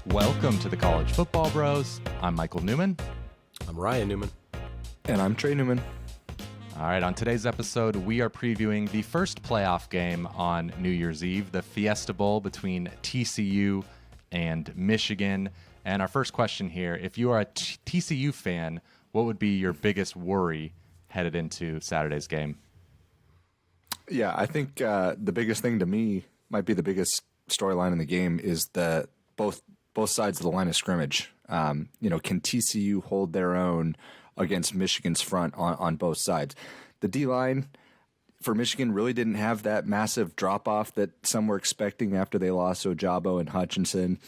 Welcome to the College Football Bros. I'm Michael Newman. I'm Ryan Newman. And I'm Trey Newman. All right, on today's episode, we are previewing the first playoff game on New Year's Eve, the Fiesta Bowl between TCU and Michigan. And our first question here, if you are a TCU fan, what would be your biggest worry headed into Saturday's game? Yeah, I think the biggest thing to me might be the biggest storyline in the game is the both sides of the line of scrimmage. Can TCU hold their own against Michigan's front on both sides? The D-line for Michigan really didn't have that massive drop-off that some were expecting after they lost Ojabo and Hutchinson.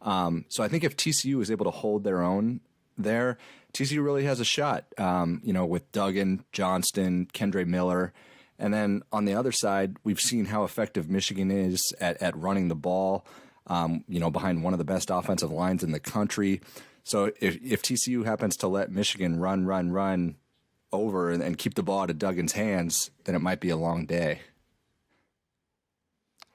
So I think if TCU is able to hold their own there, TCU really has a shot, with Duggan, Johnston, Kendre Miller. And then on the other side, we've seen how effective Michigan is at running the ball, behind one of the best offensive lines in the country. So if TCU happens to let Michigan run over and keep the ball out of Duggan's hands, then it might be a long day.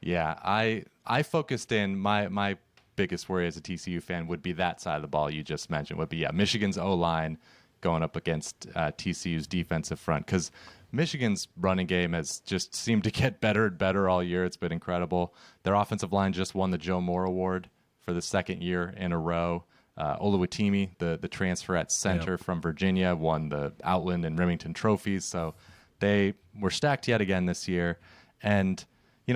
Yeah, I focused in my biggest worry as a TCU fan would be that side of the ball you just mentioned, would be Michigan's O-line going up against TCU's defensive front, because Michigan's running game has just seemed to get better and better all year. It's been incredible. Their offensive line just won the Joe Moore Award for the second year in a row. Oluwatimi, the transfer at center from Virginia, won the Outland and Remington trophies. So they were stacked yet again this year. And,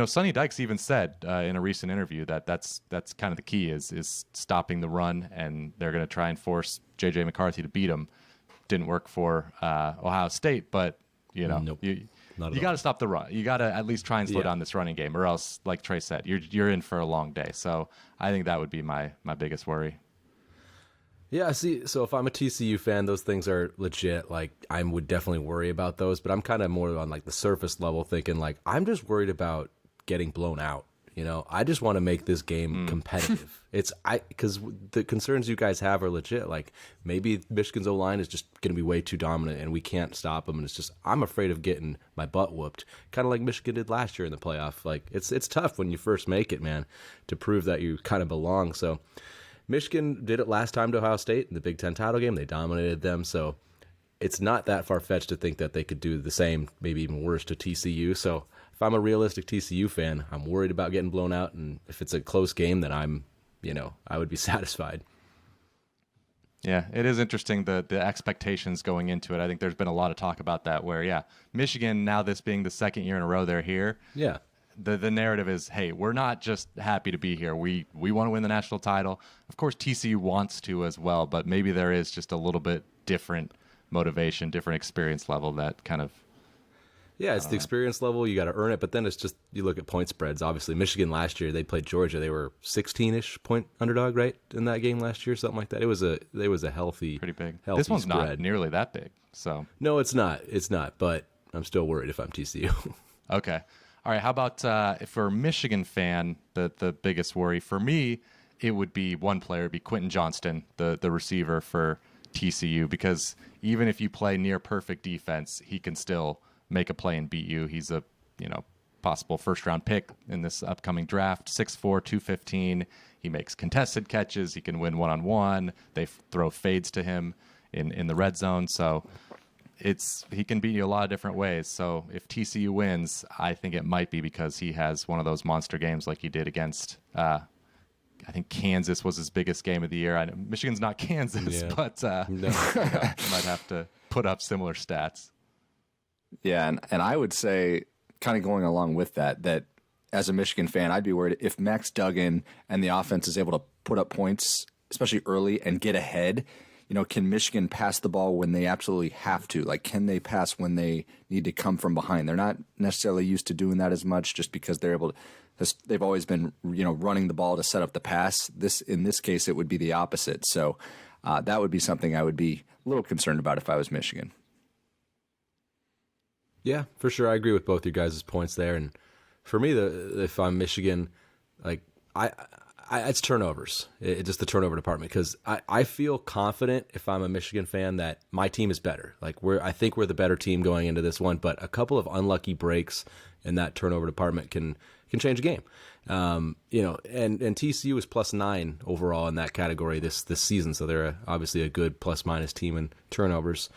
Sonny Dykes even said in a recent interview that's kind of the key is stopping the run, and they're going to try and force J.J. McCarthy to beat him. Didn't work for Ohio State, but Nope, you got to stop the run. You got to at least try and slow down this running game, or else, like Trey said, you're in for a long day. So I think that would be my biggest worry. Yeah, see, so if I'm a TCU fan, those things are legit. Like, I would definitely worry about those, but I'm kind of more on like the surface level thinking like, I'm just worried about getting blown out. I just want to make this game competitive. Because the concerns you guys have are legit. Like, maybe Michigan's O-line is just going to be way too dominant and we can't stop them. And it's just, I'm afraid of getting my butt whooped. Kind of like Michigan did last year in the playoff. Like, it's tough when you first make it, man, to prove that you kind of belong. So Michigan did it last time to Ohio State in the Big Ten title game. They dominated them. So it's not that far-fetched to think that they could do the same, maybe even worse to TCU. So if I'm a realistic TCU fan, I'm worried about getting blown out, and if it's a close game, then I would be satisfied. Yeah, it is interesting the expectations going into it. I think there's been a lot of talk about that where, Michigan, now this being the second year in a row they're here. Yeah. The narrative is, hey, we're not just happy to be here. We want to win the national title. Of course, TCU wants to as well, but maybe there is just a little bit different motivation, different experience level that kind of... Yeah, it's the experience level. You got to earn it. But then it's just, you look at point spreads. Obviously, Michigan last year, they played Georgia. They were 16-ish point underdog, right, in that game last year, something like that. It was a healthy, pretty big. Healthy this one's spread. Not nearly that big. So no, it's not. It's not. But I'm still worried if I'm TCU. Okay. All right. How about if for a Michigan fan, the biggest worry for me, it would be one player, it'd be Quentin Johnston, the receiver for TCU, because even if you play near perfect defense, he can still make a play and beat you. He's a possible first-round pick in this upcoming draft, 6'4", 215. He makes contested catches. He can win one-on-one. They throw fades to him in the red zone. So he can beat you a lot of different ways. So if TCU wins, I think it might be because he has one of those monster games like he did against I think Kansas was his biggest game of the year. I know Michigan's not Kansas, but No. might have to put up similar stats. Yeah, and I would say, kind of going along with that as a Michigan fan, I'd be worried if Max Duggan and the offense is able to put up points, especially early, and get ahead. Can Michigan pass the ball when they absolutely have to? Like, can they pass when they need to come from behind? They're not necessarily used to doing that as much just because they're able to. They've always been, running the ball to set up the pass. In this case, it would be the opposite. So that would be something I would be a little concerned about if I was Michigan. Yeah, for sure. I agree with both you guys' points there. And for me, if I'm Michigan, like it's turnovers. It's just the turnover department, because I feel confident if I'm a Michigan fan that my team is better. Like I think we're the better team going into this one, but a couple of unlucky breaks and that turnover department can change a game. And TCU is +9 overall in that category this season, so they're obviously a good plus-minus team in turnovers.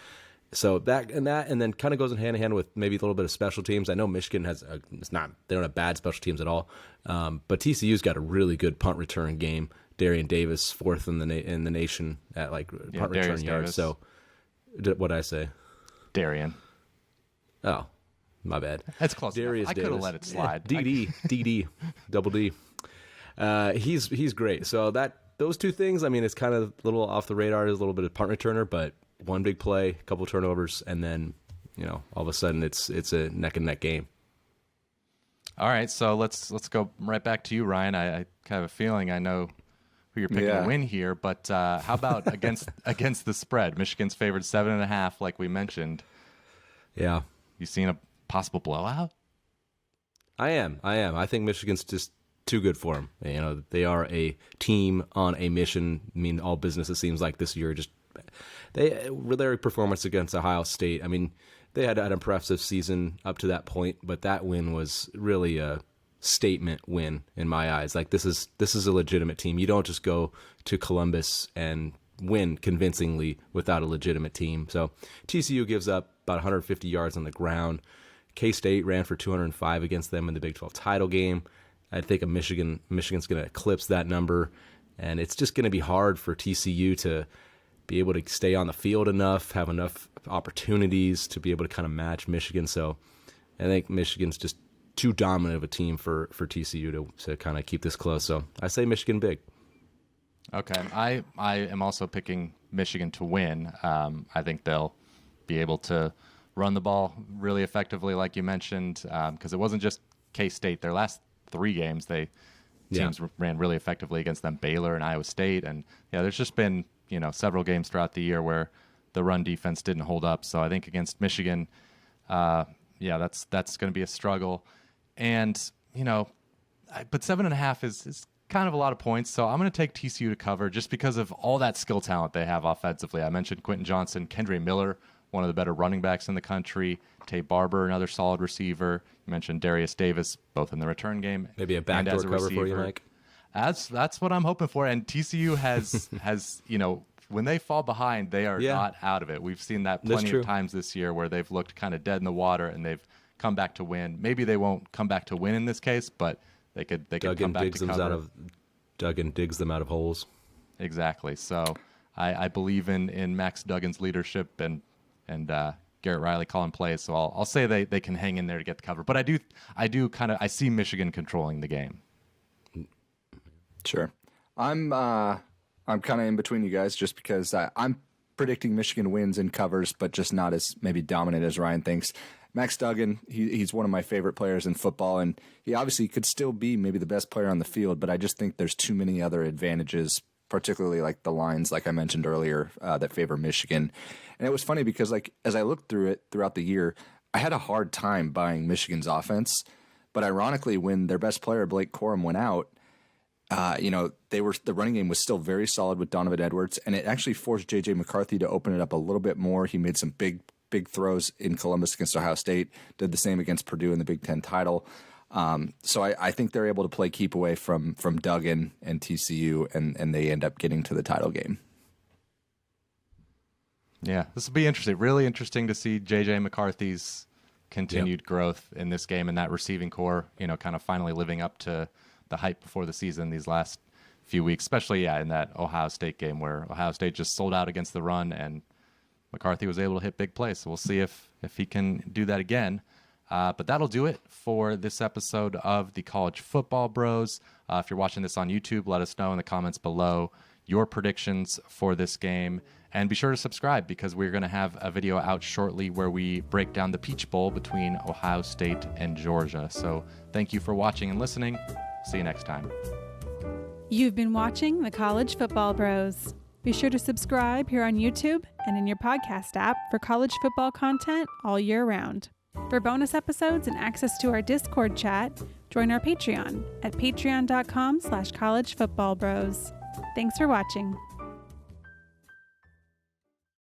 So that and then kind of goes hand in hand with maybe a little bit of special teams. I know Michigan they don't have bad special teams at all, but TCU's got a really good punt return game. Darian Davis, 4th in the nation at punt return yards. So what did I say? Darian. Oh, my bad. That's close Darius enough. I could have let it slide. DD, double D. He's great. So those two things, I mean, it's kind of a little off the radar. There's a little bit of punt returner, but one big play, a couple turnovers, and then, all of a sudden it's a neck and neck game. All right, so let's go right back to you, Ryan. I kind of have a feeling I know who you're picking to win here, but how about against the spread? Michigan's favored 7.5, like we mentioned. Yeah. You seen a possible blowout? I am. I think Michigan's just too good for them. They are a team on a mission. I mean, all business, it seems like this year, their performance against Ohio State. I mean, they had an impressive season up to that point, but that win was really a statement win in my eyes. Like, this is a legitimate team. You don't just go to Columbus and win convincingly without a legitimate team. So TCU gives up about 150 yards on the ground. K-State ran for 205 against them in the Big 12 title game. I think Michigan's going to eclipse that number, and it's just going to be hard for TCU to be able to stay on the field enough, have enough opportunities to be able to kind of match Michigan. So I think Michigan's just too dominant of a team for TCU to kind of keep this close. So I say Michigan big. Okay. I am also picking Michigan to win. I think they'll be able to run the ball really effectively, like you mentioned, because it wasn't just K-State. Their last 3 games, teams ran really effectively against them, Baylor and Iowa State. And there's just been several games throughout the year where the run defense didn't hold up. So I think against Michigan, that's going to be a struggle. And but 7.5 is kind of a lot of points. So I'm going to take TCU to cover just because of all that skill talent they have offensively. I mentioned Quentin Johnson, Kendre Miller, one of the better running backs in the country. Tay Barber, another solid receiver. You mentioned Darius Davis, both in the return game. Maybe a backdoor cover for you, Mike. That's what I'm hoping for. And TCU has when they fall behind, they are not out of it. We've seen that plenty of times this year where they've looked kind of dead in the water and they've come back to win. Maybe they won't come back to win in this case, but they could come back to cover. Duggan digs them out of holes. Exactly. So I believe in Max Duggan's leadership and Garrett Riley calling plays. So I'll say they can hang in there to get the cover. But I see Michigan controlling the game. Sure. I'm kind of in between you guys just because I'm predicting Michigan wins and covers, but just not as maybe dominant as Ryan thinks. Max Duggan, he's one of my favorite players in football, and he obviously could still be maybe the best player on the field, but I just think there's too many other advantages, particularly like the lines, like I mentioned earlier, that favor Michigan. And it was funny because as I looked through it throughout the year, I had a hard time buying Michigan's offense, but ironically, when their best player, Blake Corum, went out, the running game was still very solid with Donovan Edwards, and it actually forced J.J. McCarthy to open it up a little bit more. He made some big throws in Columbus against Ohio State, did the same against Purdue in the Big Ten title. So I think they're able to play keep away from Duggan and TCU, and they end up getting to the title game. Yeah, this will be interesting. Really interesting to see J.J. McCarthy's continued growth in this game and that receiving core, kind of finally living up to the hype before the season these last few weeks, especially in that Ohio State game where Ohio State just sold out against the run and McCarthy was able to hit big plays. So we'll see if he can do that again. But that'll do it for this episode of the College Football Bros. If you're watching this on YouTube, let us know in the comments below your predictions for this game. And be sure to subscribe because we're going to have a video out shortly where we break down the Peach Bowl between Ohio State and Georgia. So thank you for watching and listening. See you next time. You've been watching the College Football Bros. Be sure to subscribe here on YouTube and in your podcast app for college football content all year round. For bonus episodes and access to our Discord chat, join our Patreon at patreon.com/collegefootballbros. Thanks for watching.